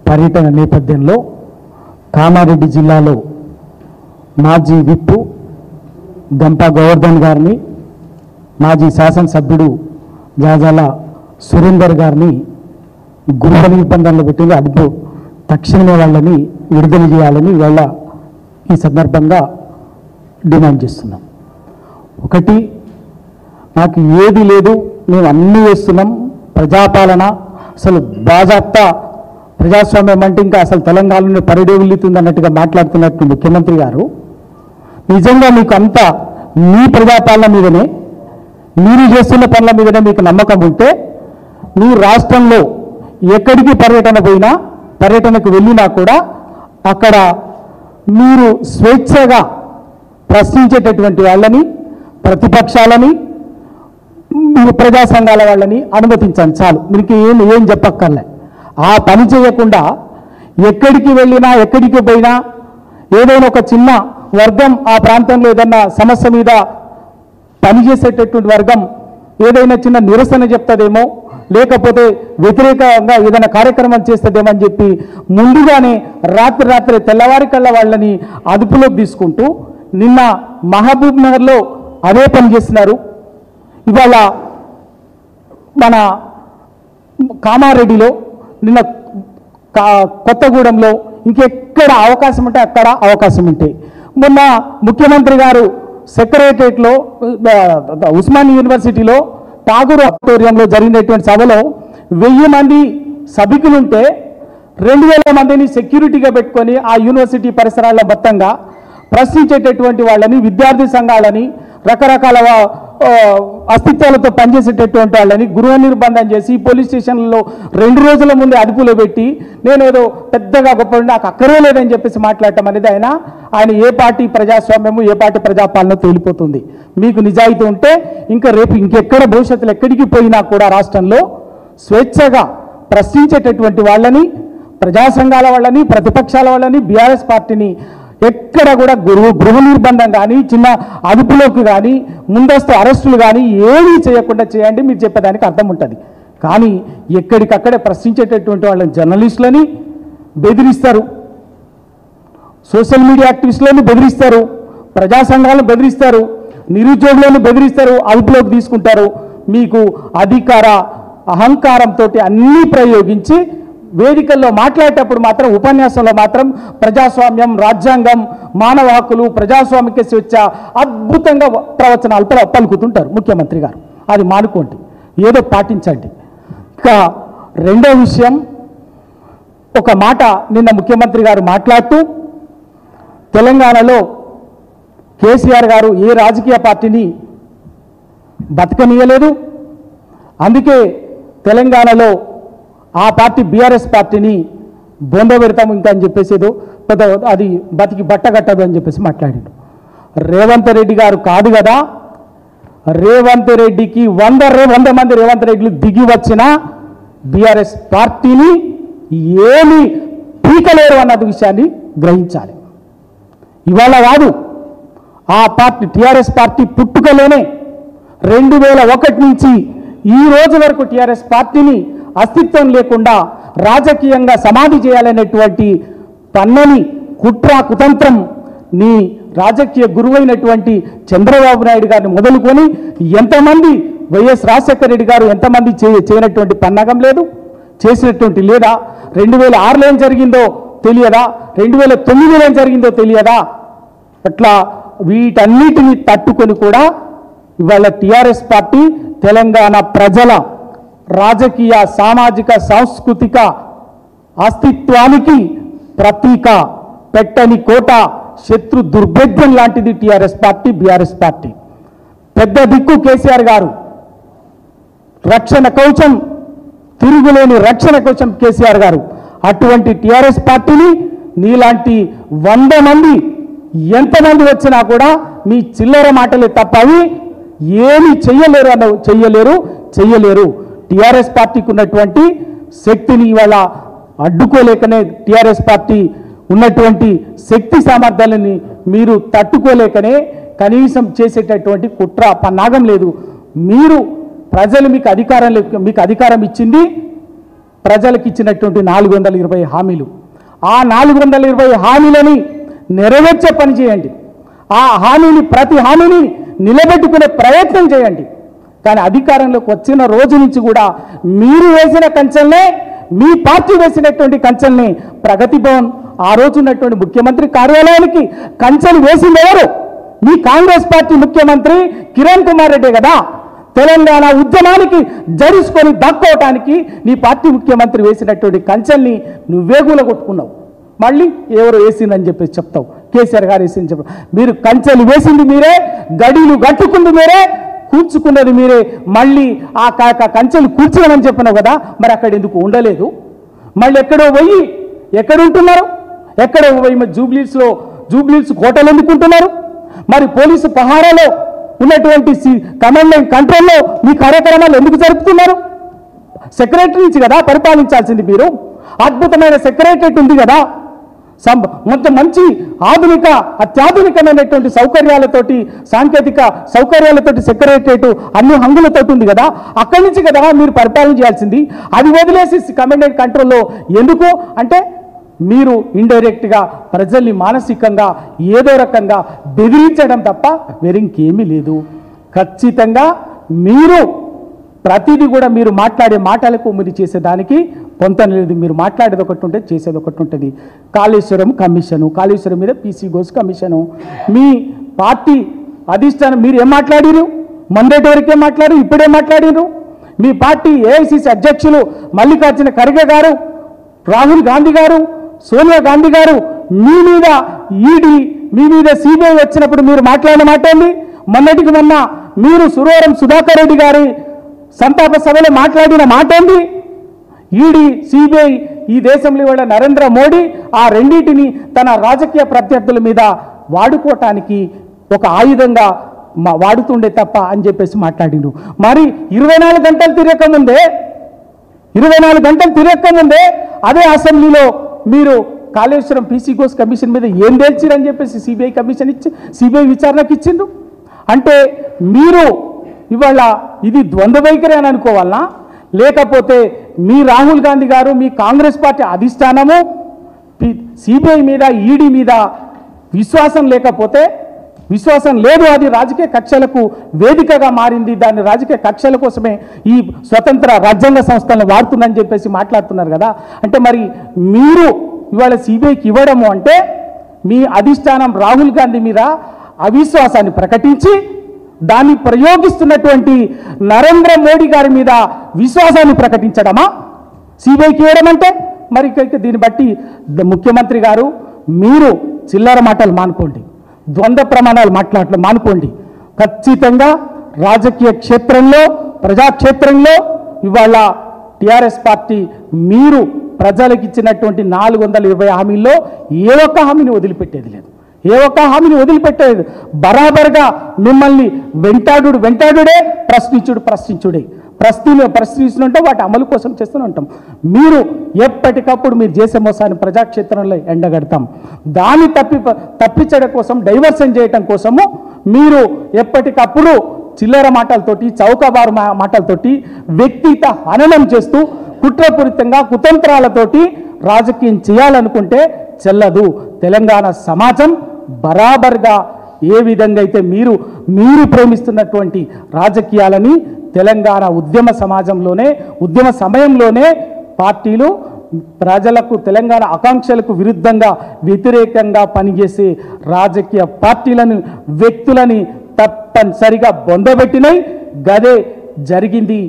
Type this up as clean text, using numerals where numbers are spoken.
పర్యటన నేపథ్యంలో కామారెడ్డి జిల్లాలో మాజీ విప్ గంపా గోవర్ధన్ గారిని, మాజీ శాసనసభ్యుడు జాజాల సురేందర్ గారిని గృహ నిర్బంధంలో పెట్టింది. అదుపు తక్షణమే వాళ్ళని విడుదల చేయాలని వాళ్ళ ఈ సందర్భంగా డిమాండ్ చేస్తున్నాం. ఒకటి, నాకు ఏది లేదు, మేము అన్నీ చేస్తున్నాం, ప్రజాపాలన అసలు బాజాప్తా ప్రజాస్వామ్యం అంటే ఇంకా అసలు తెలంగాణలో పరిడేవులుతుంది అన్నట్టుగా మాట్లాడుతున్నట్టు ముఖ్యమంత్రి గారు, నిజంగా మీకు అంతా మీ ప్రజాపాలన మీదనే, మీరు చేస్తున్న పనుల మీదనే మీకు నమ్మకం ఉంటే మీ రాష్ట్రంలో ఎక్కడికి పర్యటనకు వెళ్ళినా కూడా అక్కడ మీరు స్వేచ్ఛగా ప్రశ్నించేటటువంటి వాళ్ళని, ప్రతిపక్షాలని, ప్రజా సంఘాల వాళ్ళని అనుమతించండి చాలు. మీకు ఏం చెప్పక్కర్లే. ఆ పని చేయకుండా ఎక్కడికి వెళ్ళినా ఎక్కడికి పోయినా ఏదైనా ఒక చిన్న వర్గం ఆ ప్రాంతంలో ఏదన్నా సమస్య మీద పనిచేసేటటువంటి వర్గం ఏదైనా చిన్న నిరసన చెప్తుందేమో, లేకపోతే వ్యతిరేకంగా ఏదైనా కార్యక్రమం చేస్తుందేమో అని చెప్పి ముందుగానే రాత్రి తెల్లవారి కల్లా వాళ్ళని అదుపులోకి తీసుకుంటూ నిన్న మహబూబ్ నగర్లో అదే పని చేస్తున్నారు. ఇవాళ మన కామారెడ్డిలో, నిన్న కొత్తగూడెంలో, ఇంకెక్కడ అవకాశం ఉంటే అక్కడ అవకాశం ఉంటాయి. మొన్న ముఖ్యమంత్రి గారు సెక్రటరియట్లో ఉస్మానియా యూనివర్సిటీలో ఠాగూర్ ఆడిటోరియంలో జరిగినటువంటి సభలో 1000 మంది సభికులుంటే 2000 మందిని సెక్యూరిటీగా పెట్టుకొని ఆ యూనివర్సిటీ పరిసరాల్లో మొత్తంగా ప్రశ్నించేటటువంటి వాళ్ళని, విద్యార్థి సంఘాలని, రకరకాల అస్తిత్వాలతో పనిచేసేటటువంటి వాళ్ళని గృహ నిర్బంధం చేసి పోలీస్ స్టేషన్లలో 2 రోజుల ముందే అదుపులో పెట్టి నేను ఏదో పెద్దగా గొప్ప నాకు అక్కడే లేదని చెప్పేసి మాట్లాడటం అనేది ఆయన ఏ పార్టీ ప్రజాస్వామ్యము, ఏ పార్టీ ప్రజాపాలన తేలిపోతుంది. మీకు నిజాయితీ ఉంటే ఇంకా రేపు ఇంకెక్కడ భవిష్యత్తులో ఎక్కడికి పోయినా కూడా రాష్ట్రంలో స్వేచ్ఛగా ప్రశ్నించేటటువంటి వాళ్ళని, ప్రజా సంఘాల వాళ్ళని, ప్రతిపక్షాల వాళ్ళని, బీఆర్ఎస్ పార్టీని ఎక్కడ కూడా గృహ నిర్బంధం కానీ, చిన్న అదుపులోకి కానీ, ముందస్తు అరెస్టులు కానీ ఏమీ చేయకుండా చేయండి, మీరు చెప్పేదానికి అర్థం ఉంటుంది. కానీ ఎక్కడికక్కడే ప్రశ్నించేటటువంటి వాళ్ళని, జర్నలిస్టులని బెదిరిస్తారు, సోషల్ మీడియా యాక్టివిస్టులను బెదిరిస్తారు, ప్రజా సంఘాలను బెదిరిస్తారు, నిరుద్యోగులను బెదిరిస్తారు, అదుపులోకి తీసుకుంటారు. మీకు అహంకారంతో అన్నీ ప్రయోగించి వేదికల్లో మాట్లాడేటప్పుడు మాత్రం, ఉపన్యాసంలో మాత్రం ప్రజాస్వామ్యం, రాజ్యాంగం, మానవ హక్కులు, ప్రజాస్వామిక స్వేచ్ఛ అద్భుతంగా ప్రవచనాలు పలుకుతుంటారు ముఖ్యమంత్రి గారు. అది మానుకోండి, ఏదో పాటించండి. ఇక రెండో విషయం, ఒక మాట నిన్న ముఖ్యమంత్రి గారు మాట్లాడుతూ తెలంగాణలో కేసీఆర్ గారు ఏ రాజకీయ పార్టీని బతకనీయలేదు, అందుకే తెలంగాణలో ఆ పార్టీ బీఆర్ఎస్ పార్టీని బొంద పెడతాం ఇంకా అని చెప్పేసి ఏదో పెద్ద అది బతికి బట్టగట్టదు అని చెప్పేసి మాట్లాడాడు. రేవంత్ రెడ్డి గారు కాదు కదా, రేవంత్ రెడ్డికి 100 మంది రేవంత్ రెడ్డిలు దిగి వచ్చిన బీఆర్ఎస్ పార్టీని ఏమీ పీకలేరు అన్నది విషయాన్ని గ్రహించాలి. ఇవాళ కాదు, ఆ పార్టీ టీఆర్ఎస్ పార్టీ పుట్టుకలోనే 2001 నుంచి ఈ రోజు వరకు టీఆర్ఎస్ పార్టీని అస్తిత్వం లేకుండా రాజకీయంగా సమాధి చేయాలనేటువంటి పన్నని కుట్ర కుతంత్రం నీ రాజకీయ గురువైనటువంటి చంద్రబాబు నాయుడు గారిని మొదలుకొని ఎంతమంది, వైఎస్ రాజశేఖర రెడ్డి గారు ఎంతమంది చేయనటువంటి పన్నాగం లేదు, చేసినటువంటి లేదా, 2006లో ఏం జరిగిందో తెలియదా, 2009లో ఏం జరిగిందో తెలియదా? అట్లా వీటన్నిటిని తట్టుకొని కూడా ఇవాళ టీఆర్ఎస్ పార్టీ తెలంగాణ ప్రజల రాజకీయ, సామాజిక, సాంస్కృతిక అస్తిత్వానికి ప్రతీక, పెట్టని కోట, శత్రు దుర్భేద్యం లాంటిది టీఆర్ఎస్ పార్టీ, బీఆర్ఎస్ పార్టీ. పెద్ద దిక్కు కేసీఆర్ గారు, రక్షణ కవచం, తిరుగులేని రక్షణ కవచం కేసీఆర్ గారు. అటువంటి టీఆర్ఎస్ పార్టీని నీలాంటి 100 మంది ఎంతమంది వచ్చినా కూడా మీ చిల్లర మాటలే తప్ప అవి ఏమీ చెయ్యలేరు. టీఆర్ఎస్ పార్టీకి ఉన్నటువంటి శక్తిని ఇవాళ అడ్డుకోలేకనే, టీఆర్ఎస్ పార్టీ ఉన్నటువంటి శక్తి సామర్థ్యాలని మీరు తట్టుకోలేకనే కనీసం చేసేటటువంటి కుట్ర పన్నాగం లేదు. మీరు ప్రజలు మీకు అధికారం ఇచ్చింది ప్రజలకు ఇచ్చినటువంటి 420 హామీలు. ఆ 420 హామీలని నెరవేర్చే పని చేయండి. ఆ హామీని ప్రతి హామీని నిలబెట్టుకునే ప్రయత్నం చేయండి. కానీ అధికారంలోకి వచ్చిన రోజు నుంచి కూడా మీరు వేసిన కంచెల్నే, మీ పార్టీ వేసినటువంటి కంచెల్ని ప్రగతి భవన్ ఆ రోజు ఉన్నటువంటి ముఖ్యమంత్రి కార్యాలయానికి కంచెలు వేసింది ఎవరు? మీ కాంగ్రెస్ పార్టీ ముఖ్యమంత్రి కిరణ్ కుమార్ రెడ్డి కదా. తెలంగాణ ఉద్యమానికి జరుసుకొని దక్కోవటానికి నీ పార్టీ ముఖ్యమంత్రి వేసినటువంటి కంచెల్ని నువ్వే కూలగొట్టుకున్నావు. మళ్ళీ ఎవరు వేసిందని చెప్పేసి చెప్తావు. కేసీఆర్ గారు వేసిందని చెప్పారు. మీరు కంచెలు వేసింది మీరే, గడీలు కట్టుకుంది మీరే, కూర్చుకున్నది మీరే. మళ్ళీ ఆ కంచెలు కూర్చోమని చెప్పినావు కదా, మరి అక్కడ ఎందుకు ఉండలేదు? మళ్ళీ ఎక్కడో పోయి ఎక్కడుంటున్నారు? ఎక్కడో పోయి మరి జూబ్లీహిల్స్ కోటలు ఎందుకుంటున్నారు? మరి పోలీసు పహారాలో ఉన్నటువంటి కమాండ్ అండ్ కంట్రోల్లో మీ కార్యక్రమాలు ఎందుకు జరుపుతున్నారు? సెక్రటరీ నుంచి కదా పరిపాలించాల్సింది మీరు. అద్భుతమైన సెక్రటరేట్ ఉంది కదా, మొత్తం మంచి ఆధునిక అత్యాధునికమైనటువంటి సౌకర్యాలతోటి, సాంకేతిక సౌకర్యాలతోటి సెక్రటరేట్ అన్ని హంగులతో ఉంది కదా. అక్కడి నుంచి కదా మీరు పరిపాలన చేయాల్సింది. అది వదిలేసి కమాండ్ అండ్ కంట్రోల్లో ఎందుకు అంటే మీరు ఇండైరెక్ట్గా ప్రజల్ని మానసికంగా ఏదో రకంగా బెదిరించడం తప్ప వేరింకేమీ లేదు. ఖచ్చితంగా మీరు ప్రతిదీ కూడా మీరు మాట్లాడే మాటలకు మీరు చేసేదానికి పొంతన లేదు. మీరు మాట్లాడేది ఒకటి ఉంటుంది, చేసేది ఒకటి ఉంటుంది. కాళేశ్వరం కమిషను, కాళేశ్వరం మీద పీసీ గోస్ కమిషను, మీ పార్టీ అధిష్టానం మీరు ఏం మాట్లాడిరు? మొన్నటి వరకే మాట్లాడారు, ఇప్పుడే మాట్లాడిరు. మీ పార్టీ ఏఐసిసి అధ్యక్షులు మల్లికార్జున ఖర్గే గారు, రాహుల్ గాంధీ గారు, సోనియా గాంధీ గారు మీ మీద ఈడీ, మీ మీద సిబిఐ వచ్చినప్పుడు మీరు మాట్లాడిన మాట ఏంది? మొన్నటికి మొన్న మీరు సురవరం సుధాకర్ రెడ్డి గారి సంతాప సభలో మాట్లాడిన మాట ఏంది? ఈడీ, సిబిఐ ఈ దేశంలో ఇవాళ నరేంద్ర మోడీ ఆ రెండింటిని తన రాజకీయ ప్రత్యర్థుల మీద వాడుకోవటానికి ఒక ఆయుధంగా వాడుతుండే తప్ప అని చెప్పేసి మాట్లాడిండు. మరి 24 గంటలు తిరగకముందే అదే అసెంబ్లీలో మీరు కాళేశ్వరం పీసీ గోస్ కమిషన్ మీద ఏం తేల్చిరని చెప్పేసి సిబిఐ కమిషన్ ఇచ్చి సిబిఐ విచారణకు ఇచ్చిండ్రు. అంటే మీరు ఇవాళ ఇది ద్వంద్వ వైఖరి అని అనుకోవాలనా? లేకపోతే మీ రాహుల్ గాంధీ గారు, మీ కాంగ్రెస్ పార్టీ అధిష్టానము సిబిఐ మీద, ఈడీ మీద విశ్వాసం లేకపోతే, విశ్వాసం లేదు, అది రాజకీయ కక్షలకు వేదికగా మారింది, దాన్ని రాజకీయ కక్షల కోసమే ఈ స్వతంత్ర రాజ్యాంగ సంస్థలను వాడుతుందని చెప్పేసి మాట్లాడుతున్నారు కదా. అంటే మరి మీరు ఇవాళ సిబిఐకి ఇవ్వడము అంటే మీ అధిష్టానం రాహుల్ గాంధీ మీద అవిశ్వాసాన్ని ప్రకటించి దాన్ని ప్రయోగిస్తున్నటువంటి నరేంద్ర మోడీ గారి మీద విశ్వాసాన్ని ప్రకటించడమా సిబిఐకి ఇవ్వడం అంటే? మరి దీన్ని బట్టి ముఖ్యమంత్రి గారు మీరు చిల్లర మాటలు మానుకోండి, ద్వంద్వ ప్రమాణాలు మాట్లాడటం మానుకోండి. ఖచ్చితంగా రాజకీయ క్షేత్రంలో, ప్రజాక్షేత్రంలో ఇవాళ టీఆర్ఎస్ పార్టీ మీరు ప్రజలకు ఇచ్చినటువంటి 420 హామీల్లో ఏ ఒక్క హామీని వదిలిపెట్టేది లేదు. బరాబర్గా మిమ్మల్ని వెంటాడుడే, ప్రశ్నించుడే. ప్రశ్నిస్తుంటే వాటి అమలు కోసం చేస్తూనే ఉంటాం. మీరు ఎప్పటికప్పుడు మీరు చేసే మోసాన్ని ప్రజాక్షేత్రంలో ఎండగడతాం. దాన్ని తప్పించడం కోసం, డైవర్షన్ చేయటం కోసము మీరు ఎప్పటికప్పుడు చిల్లర మాటలతోటి, చౌకబారు మాటలతోటి వ్యక్తిగత హననం చేస్తూ కుట్రపూరితంగా కుతంత్రాలతోటి రాజకీయం చేయాలనుకుంటే చెల్లదు. తెలంగాణ సమాజం బరాబర్గా ఏ విధంగా అయితే మీరు ప్రేమిస్తున్నటువంటి రాజకీయాలని తెలంగాణ ఉద్యమ సమయంలోనే పార్టీలు ప్రజలకు, తెలంగాణ ఆకాంక్షలకు వ్యతిరేకంగా పనిచేసే రాజకీయ పార్టీలను, వ్యక్తులని తప్పనిసరిగా బొందబెట్టినాయి. గదే జరిగింది.